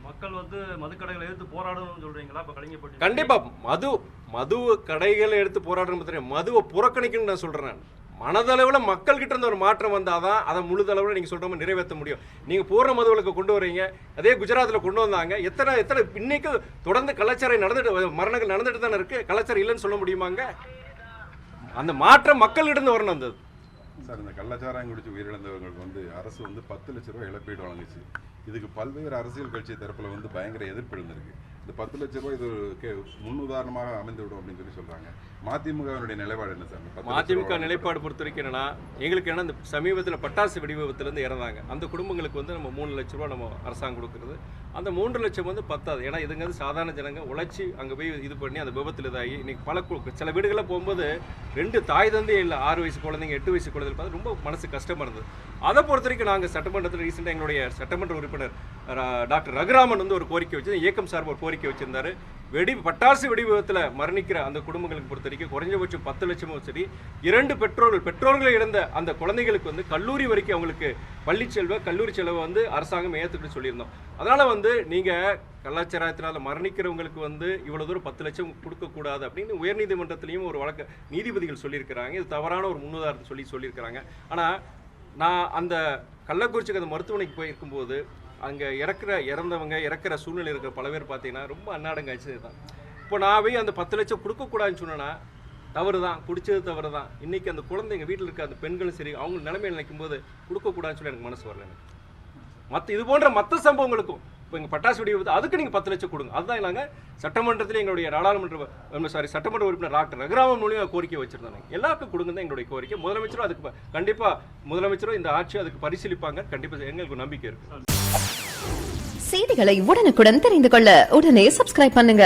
மக்கள் மதுக்கடைகளை எடுத்து போராடணும்னு சொல்றீங்களா? இப்ப கலைஞர் கண்டிப்பா மது கடைகளை எடுத்து போராடணும், மதுவை புறக்கணிக்கணும்னு நான் சொல்றேன். மனதளவில் மக்கள்கிட்ட இருந்த ஒரு மாற்றம் வந்தாதான் அதை முழுதளவில் நீங்கள் சொல்கிற மாதிரி நிறைவேற்ற முடியும். நீங்கள் பூர்ண மதுவிலக்கு கொண்டு வரீங்க, அதே குஜராத்தில் கொண்டு வந்தாங்க. எத்தனை இன்னைக்கு தொடர்ந்து கலாச்சாரம் மரணங்கள் நடந்துட்டு தானே இருக்கு. கலாச்சாரம் இல்லைன்னு சொல்ல முடியுமாங்க? அந்த மாற்றம் மக்கள்கிட்ட வரணும். அந்த சார், இந்த கள்ளச்சாராயம் குடிச்சு உயிரிழந்தவங்களுக்கு அரசு 10 லட்ச ரூபாய் இழப்பீடு வழங்குச்சு. இதுக்கு பல்வேறு அரசியல் கட்சி தரப்புல பயங்கர எதிர்ப்பு எழுந்திருக்கு. இந்த 10 லட்ச ரூபாய் இது முன்னுதாரணமாக அமைந்துவிடும் அப்படின்னு சொல்றாங்க. மதிமுகவினுடைய நிலைப்பாடு என்ன சார்? மதிமுக நிலைப்பாடு பொறுத்த வரைக்கும் என்னன்னா, எங்களுக்கு இந்த சமீபத்தில் பட்டாசு வெடி விபத்துலேருந்து இறந்தாங்க அந்த குடும்பங்களுக்கு நம்ம 3 லட்ச ரூபா நம்ம அரசாங்கம் கொடுக்குறது. அந்த 3 லட்சம் பத்தாது. ஏன்னா இதுங்க சாதாரண ஜனங்க உழைச்சி அங்கே போய் இது பண்ணி அந்த விபத்தில் இதாகி இன்னைக்கு சில வீடுகளில் போகும்போது 2 தாய் தந்தை இல்லை, 6 வயசு குழந்தைங்க 8 வயசு குழந்தைங்க பார்த்து ரொம்ப மனசு கஷ்டமாக இருந்தது. அதை பொறுத்த வரைக்கும் நாங்கள் சட்டமன்றத்தில் ரீசெண்டாக எங்களுடைய சட்டமன்ற உறுப்பினர் டாக்டர் ரகுராமன் ஒரு கோரிக்கை வச்சு இயக்கம் சார்பு ஒரு கோரிக்கை வச்சிருந்தாரு. பட்டாசு வெடி விபத்தில் மரணிக்கிற அந்த குடும்பங்களுக்கு பொறுத்த வரைக்கும் குறைஞ்சபட்சம் 10 லட்சமும் சரி, 2 பெற்றோர்களை இழந்த அந்த குழந்தைகளுக்கு கல்லூரி வரைக்கும் அவங்களுக்கு பள்ளி செல்வ கல்லூரி செலவை அரசாங்கம் ஏற்றுக்கிட்டு சொல்லியிருந்தோம். அதனால நீங்கள் கலாச்சாரத்தினால மரணிக்கிறவங்களுக்கு இவ்வளவு தூரம் 10 லட்சம் கொடுக்கக்கூடாது அப்படின்னு உயர்நீதிமன்றத்திலையும் ஒரு வழக்கு நீதிபதிகள் சொல்லியிருக்கிறாங்க. இது தவறான ஒரு முன்னுதாரணத்தை சொல்லியிருக்கிறாங்க. ஆனால் நான் அந்த கள்ளக்குறிச்சிக்கு அந்த மருத்துவமனைக்கு போயிருக்கும்போது அங்கே இறக்குற சூழ்நிலை இருக்கிற பல பேர் பார்த்தீங்கன்னா ரொம்ப அன்னாடங்காச்சு தான். இப்போ நான் போய் அந்த 10 லட்சம் கொடுக்கக்கூடாதுன்னு சொன்னேன்னா தவறு தான், குடிச்சது தவறு தான். இன்றைக்கி அந்த குழந்தைங்க வீட்டில் இருக்க அந்த பெண்களும் சரி அவங்க நிலைமையை நினைக்கும் போது கொடுக்கக்கூடாதுன்னு சொல்லி எனக்கு மனசு வரல. இது போன்ற மற்ற சம்பவங்களுக்கும் இப்போ எங்கள் பட்டாசு வெடி அதுக்கு நீங்கள் 10 லட்சம் கொடுங்க. அதுதான் நாங்கள் சட்டமன்றத்தில் எங்களுடைய சட்டமன்ற உறுப்பினர் டாக்டர் ரகுராமன் மூலியமாக கோரிக்கை வச்சிருந்தாங்க. எல்லாருக்கும் கொடுங்க தான் எங்களுடைய கோரிக்கை. முதலமைச்சரும் அதுக்கு கண்டிப்பாக இந்த ஆட்சி அதுக்கு பரிசீலிப்பாங்க. கண்டிப்பாக எங்களுக்கு நம்பிக்கை இருக்கு. செய்திகளை உடனுக்குடன் தெரிந்து கொள்ள உடனே சப்ஸ்கிரைப் பண்ணுங்க.